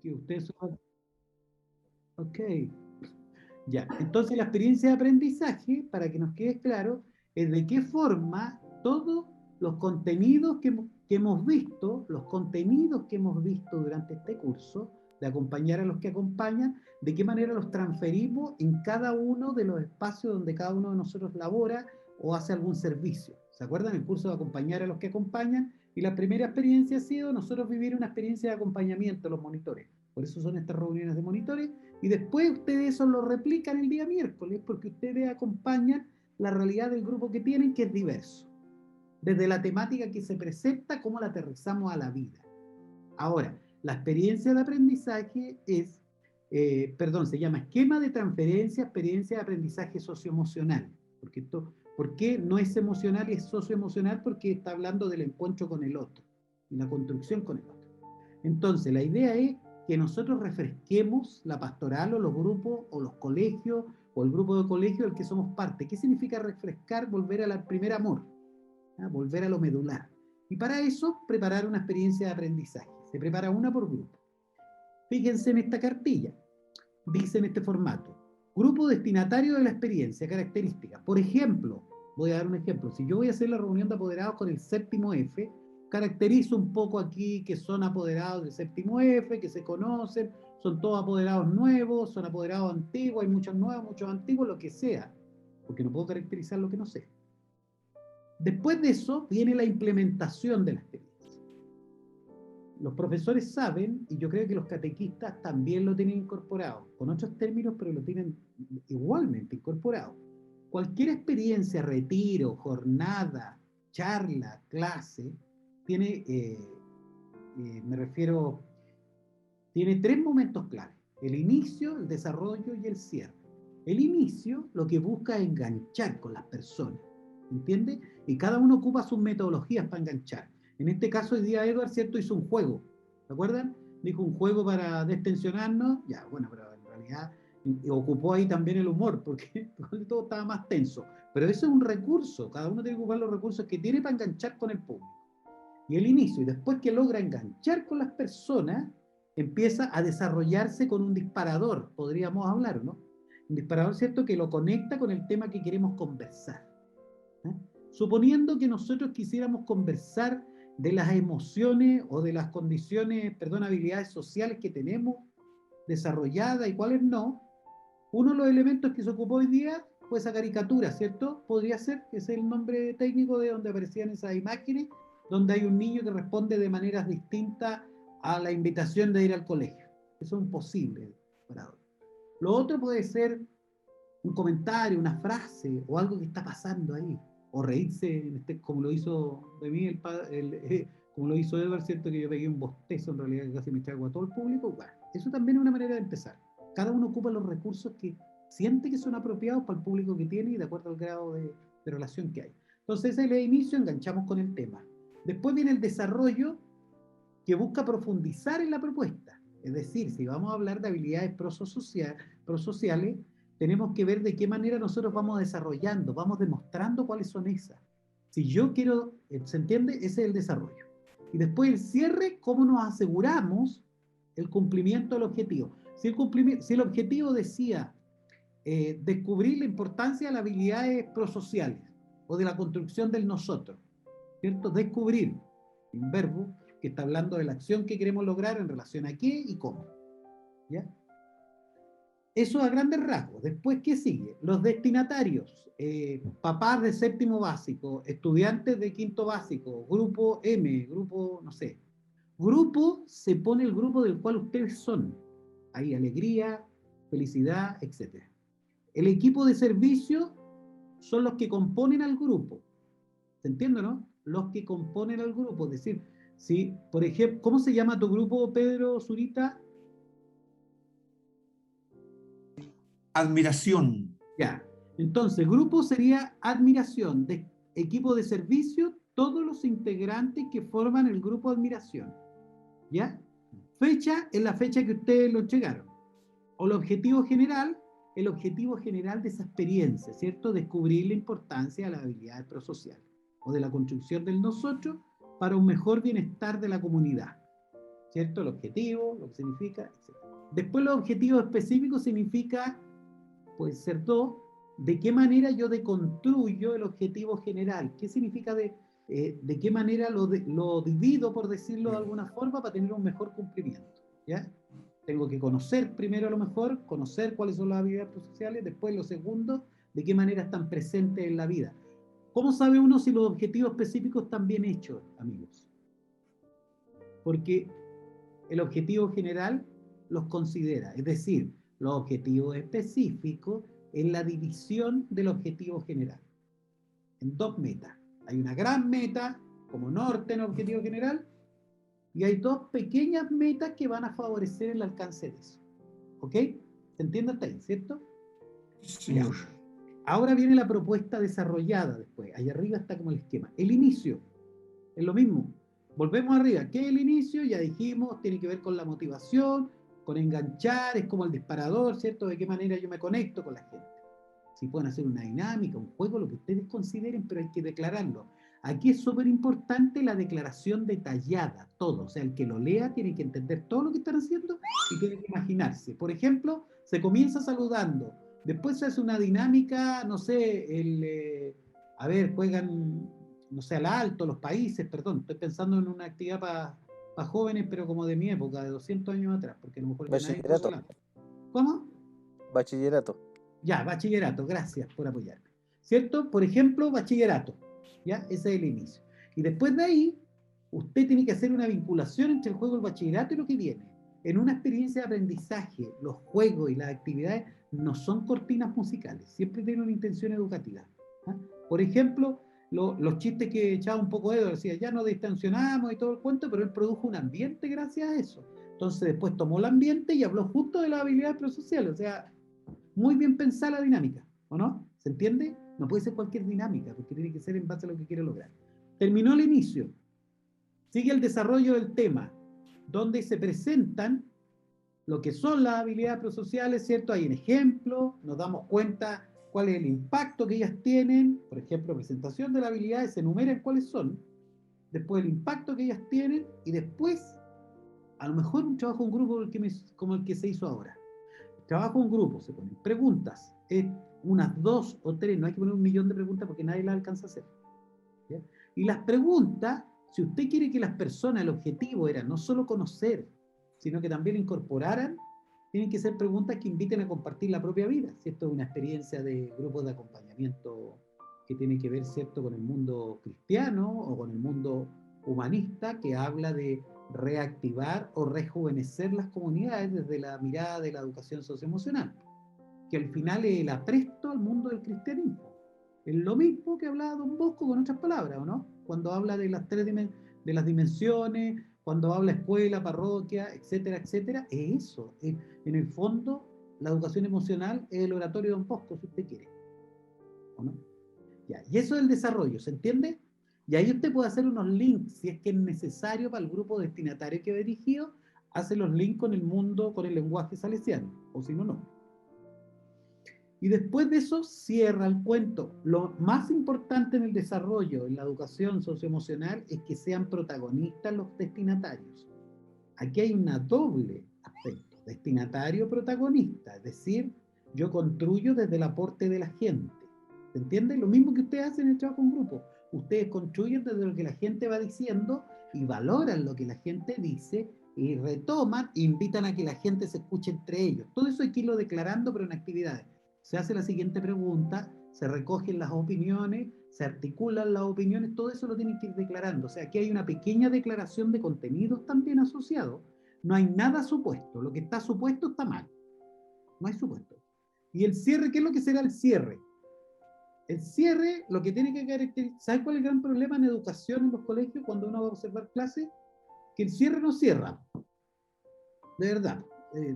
que ustedes son... Ok, ya. Entonces la experiencia de aprendizaje, para que nos quede claro, es de qué forma todos los contenidos que hemos visto, los contenidos que hemos visto durante este curso, de acompañar a los que acompañan, de qué manera los transferimos en cada uno de los espacios donde cada uno de nosotros labora o hace algún servicio. ¿Se acuerdan? El curso de acompañar a los que acompañan, y la primera experiencia ha sido nosotros vivir una experiencia de acompañamiento a los monitores. Por eso son estas reuniones de monitores, y después ustedes eso lo replican el día miércoles, porque ustedes acompañan la realidad del grupo que tienen, que es diverso. Desde la temática que se presenta, cómo la aterrizamos a la vida. Ahora, la experiencia de aprendizaje es, se llama esquema de transferencia, experiencia de aprendizaje socioemocional. Porque ¿por qué no es emocional y es socioemocional? Porque está hablando del encuentro con el otro y la construcción con el otro. Entonces, la idea es que nosotros refresquemos la pastoral o los grupos o los colegios o el grupo de colegio del que somos parte. ¿Qué significa refrescar? Volver al primer amor, ¿ah? Volver a lo medular. Y para eso, preparar una experiencia de aprendizaje. Se prepara una por grupo. Fíjense en esta cartilla. Dice en este formato: grupo destinatario de la experiencia, características. Por ejemplo, voy a dar un ejemplo. Si yo voy a hacer la reunión de apoderados con el séptimo F, caracterizo un poco aquí que son apoderados del séptimo F, que se conocen, son todos apoderados nuevos, son apoderados antiguos, hay muchos nuevos, muchos antiguos, lo que sea, porque no puedo caracterizar lo que no sé. Después de eso viene la implementación de la experiencia. Los profesores saben, y yo creo que los catequistas también lo tienen incorporado, con otros términos, pero lo tienen igualmente incorporado. Cualquier experiencia, retiro, jornada, charla, clase, tiene, me refiero, tiene tres momentos claves: el inicio, el desarrollo y el cierre. El inicio lo que busca es enganchar con las personas, ¿entiende? Y cada uno ocupa sus metodologías para enganchar. En este caso, hoy día Edward, ¿cierto?, hizo un juego, ¿se acuerdan? Dijo un juego para destensionarnos, ya, bueno, pero en realidad ocupó ahí también el humor, porque todo estaba más tenso. Pero eso es un recurso, cada uno tiene que ocupar los recursos que tiene para enganchar con el público. Y el inicio, y después que logra enganchar con las personas, empieza a desarrollarse con un disparador, podríamos hablar, ¿no? Un disparador, ¿cierto?, que lo conecta con el tema que queremos conversar. ¿Eh? Suponiendo que nosotros quisiéramos conversar de las emociones o de las condiciones, perdón, habilidades sociales que tenemos desarrolladas y cuáles no, uno de los elementos que se ocupó hoy día fue esa caricatura, ¿cierto? Podría ser, que es el nombre técnico de donde aparecían esas imágenes, donde hay un niño que responde de maneras distintas a la invitación de ir al colegio. Eso es imposible para ahora. Lo otro puede ser un comentario, una frase o algo que está pasando ahí, o reírse, como lo hizo de mí, como lo hizo Edward, ¿cierto?, que yo pegué un bostezo en realidad que casi me trago a todo el público. Bueno, eso también es una manera de empezar. Cada uno ocupa los recursos que siente que son apropiados para el público que tiene y de acuerdo al grado de relación que hay. Entonces, ese es el inicio, enganchamos con el tema. Después viene el desarrollo, que busca profundizar en la propuesta. Es decir, si vamos a hablar de habilidades prosociales, tenemos que ver de qué manera nosotros vamos desarrollando, vamos demostrando cuáles son esas. Si yo quiero, ¿se entiende? Ese es el desarrollo. Y después el cierre, cómo nos aseguramos el cumplimiento del objetivo. Si el objetivo decía descubrir la importancia de las habilidades prosociales o de la construcción del nosotros, ¿cierto? Descubrir, un verbo que está hablando de la acción que queremos lograr en relación a qué y cómo, ¿ya? Eso a grandes rasgos. Después, ¿qué sigue? Los destinatarios, papás de séptimo básico, estudiantes de quinto básico, grupo M, grupo, no sé. Grupo se pone el grupo del cual ustedes son. Hay alegría, felicidad, etc. El equipo de servicio son los que componen al grupo. ¿Se entiende, no? Los que componen al grupo. Es decir, si, por ejemplo, ¿cómo se llama tu grupo, Pedro Zurita? Admiración. Ya. Entonces, grupo sería admiración, de equipo de servicio, todos los integrantes que forman el grupo de admiración. ¿Ya? Fecha es la fecha que ustedes lo llegaron. O el objetivo general de esa experiencia, ¿cierto? Descubrir la importancia de las habilidades prosociales o de la construcción del nosotros para un mejor bienestar de la comunidad. ¿cierto? El objetivo, lo que significa, etc. Después los objetivos específicos significa, puede ser dos, de qué manera yo deconstruyo el objetivo general. ¿Qué significa de qué manera lo divido, por decirlo de alguna forma, para tener un mejor cumplimiento? ¿Ya? Tengo que conocer primero a lo mejor, conocer cuáles son las habilidades prosociales, después lo segundo, de qué manera están presentes en la vida. ¿Cómo sabe uno si los objetivos específicos están bien hechos, amigos? Porque el objetivo general los considera, es decir, los objetivos específicos es la división del objetivo general en dos metas. Hay una gran meta como norte en el objetivo general y hay dos pequeñas metas que van a favorecer el alcance de eso. ¿Ok? ¿Se entiende hasta ahí, cierto? Señor. Ya. Ahora viene la propuesta desarrollada después. Allá arriba está como el esquema. El inicio es lo mismo. Volvemos arriba. ¿Qué es el inicio? Ya dijimos, tiene que ver con la motivación, con enganchar, es como el disparador, ¿cierto? De qué manera yo me conecto con la gente. Si pueden hacer una dinámica, un juego, lo que ustedes consideren, pero hay que declararlo. Aquí es súper importante la declaración detallada, todo. O sea, el que lo lea tiene que entender todo lo que están haciendo y tiene que imaginarse. Por ejemplo, se comienza saludando, después se hace una dinámica, no sé, a ver, juegan, no sé, al alto, los países, perdón, estoy pensando en una actividad para jóvenes, pero como de mi época, de 200 años atrás, porque a lo mejor ya nadie juega Bachillerato. al alto. ¿Cómo? Bachillerato. Ya, bachillerato, gracias por apoyarme. ¿Cierto? Por ejemplo, bachillerato. ¿Ya? Ese es el inicio. Y después de ahí, usted tiene que hacer una vinculación entre el juego del bachillerato y lo que viene. En una experiencia de aprendizaje, los juegos y las actividades no son cortinas musicales, siempre tienen una intención educativa. ¿Ah? Por ejemplo, los chistes que echaba un poco Edo, decía, ya nos distensionamos y todo el cuento, pero él produjo un ambiente gracias a eso. Entonces después tomó el ambiente y habló justo de las habilidades prosociales, o sea, muy bien pensada la dinámica, ¿o no? ¿Se entiende? No puede ser cualquier dinámica, porque tiene que ser en base a lo que quiere lograr. Terminó el inicio, sigue el desarrollo del tema, donde se presentan lo que son las habilidades prosociales, ¿cierto? Hay un ejemplo, nos damos cuenta cuál es el impacto que ellas tienen, por ejemplo, presentación de las habilidades, se enumeran cuáles son, después el impacto que ellas tienen, y después, a lo mejor un trabajo en grupo como el que se hizo ahora. Trabajo en grupo, se ponen preguntas, unas dos o tres, no hay que poner un millón de preguntas porque nadie las alcanza a hacer. ¿Ya? Y las preguntas, si usted quiere que las personas, el objetivo era no solo conocer, sino que también incorporaran, tienen que ser preguntas que inviten a compartir la propia vida. Si esto es una experiencia de grupos de acompañamiento que tiene que ver, ¿cierto?, con el mundo cristiano o con el mundo humanista, que habla de reactivar o rejuvenecer las comunidades desde la mirada de la educación socioemocional, que al final es el apresto al mundo del cristianismo. Es lo mismo que hablaba Don Bosco con otras palabras, ¿o no? Cuando habla de las de las dimensiones, cuando habla escuela, parroquia, etcétera, etcétera, es eso. En el fondo, la educación emocional es el oratorio de Don Bosco, si usted quiere, ¿o no? Ya, y eso es el desarrollo, ¿se entiende? Y ahí usted puede hacer unos links, si es que es necesario para el grupo destinatario que he dirigido, hace los links con el mundo, con el lenguaje salesiano, o si no, no. Y después de eso cierra el cuento. Lo más importante en el desarrollo, en la educación socioemocional, es que sean protagonistas los destinatarios. Aquí hay una doble aspecto, destinatario-protagonista, es decir, yo construyo desde el aporte de la gente. ¿Se entiende? Lo mismo que ustedes hacen en el trabajo en grupo. Ustedes construyen desde lo que la gente va diciendo y valoran lo que la gente dice y retoman e invitan a que la gente se escuche entre ellos. Todo eso hay que irlo declarando, pero en actividades. Se hace la siguiente pregunta, se recogen las opiniones, se articulan las opiniones, todo eso lo tienen que ir declarando. O sea, aquí hay una pequeña declaración de contenidos también asociado. No hay nada supuesto. Lo que está supuesto está mal. No hay supuesto. Y el cierre, ¿qué es lo que será el cierre? El cierre, lo que tiene que caracterizar, ¿sabes cuál es el gran problema en educación en los colegios cuando uno va a observar clases? Que el cierre no cierra. De verdad,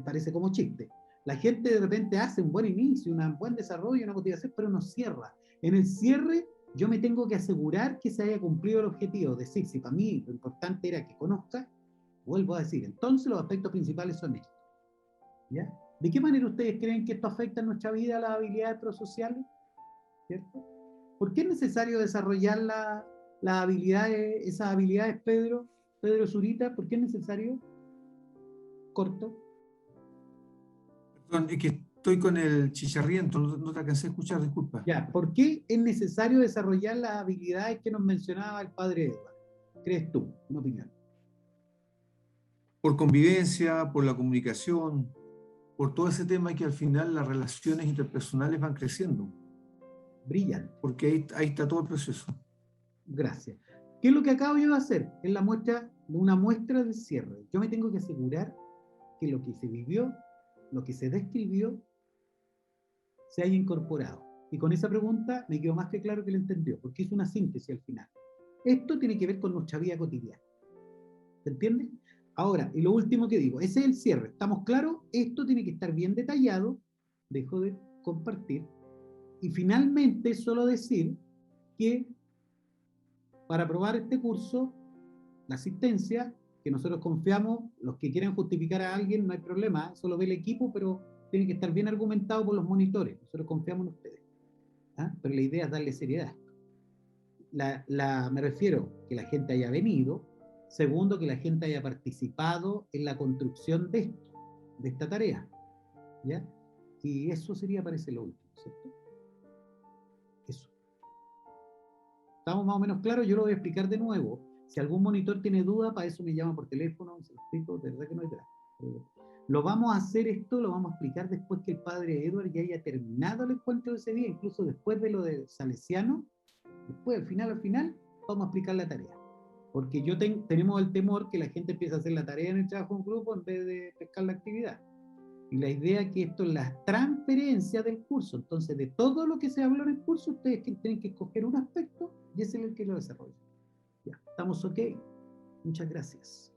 parece como chiste. La gente de repente hace un buen inicio, un buen desarrollo, una motivación, pero no cierra. En el cierre, yo me tengo que asegurar que se haya cumplido el objetivo. Es decir, si para mí lo importante era que conozca, vuelvo a decir, entonces los aspectos principales son estos. ¿Ya? ¿De qué manera ustedes creen que esto afecta en nuestra vida las habilidades prosociales? ¿Cierto? ¿Por qué es necesario desarrollar esas habilidades, Pedro Zurita? ¿Por qué es necesario? corto. Perdón, es que estoy con el chicharriento, no te alcancé a escuchar, disculpa. Ya, ¿por qué es necesario desarrollar las habilidades que nos mencionaba el padre Edward? ¿Crees tú? Una opinión. Por convivencia, por la comunicación, por todo ese tema que al final las relaciones interpersonales van creciendo, Brillante. porque ahí está todo el proceso. Gracias. ¿Qué es lo que acabo yo de hacer? Es una muestra de cierre. Yo me tengo que asegurar que lo que se vivió, lo que se describió, se haya incorporado. Y con esa pregunta me quedó más que claro que lo entendió, porque es una síntesis al final. Esto tiene que ver con nuestra vida cotidiana. ¿Se entiende? Ahora, y lo último que digo, ese es el cierre. ¿Estamos claros? Esto tiene que estar bien detallado. Dejo de compartir. Y finalmente, solo decir que para aprobar este curso, la asistencia, que nosotros confiamos, los que quieran justificar a alguien, no hay problema, eso lo ve el equipo, pero tiene que estar bien argumentado por los monitores. Nosotros confiamos en ustedes. ¿Ah? Pero la idea es darle seriedad. Me refiero que la gente haya venido. Segundo, que la gente haya participado en la construcción de esto, de esta tarea. ¿Ya? Y eso sería, parece, lo último, ¿cierto? Eso. ¿Estamos más o menos claros? Yo lo voy a explicar de nuevo. Si algún monitor tiene duda, para eso me llama por teléfono, se lo explico, de verdad que no hay drama. Lo vamos a hacer esto, lo vamos a explicar después que el padre Edward ya haya terminado el encuentro de ese día, incluso después de lo de Salesiano, después, al final, vamos a explicar la tarea. Porque tenemos el temor que la gente empiece a hacer la tarea en el trabajo en grupo en vez de pescar la actividad. Y la idea es que esto es la transferencia del curso. Entonces, de todo lo que se habló en el curso, ustedes tienen que escoger un aspecto y ese es el que lo desarrolla. Ya, estamos ok. Muchas gracias.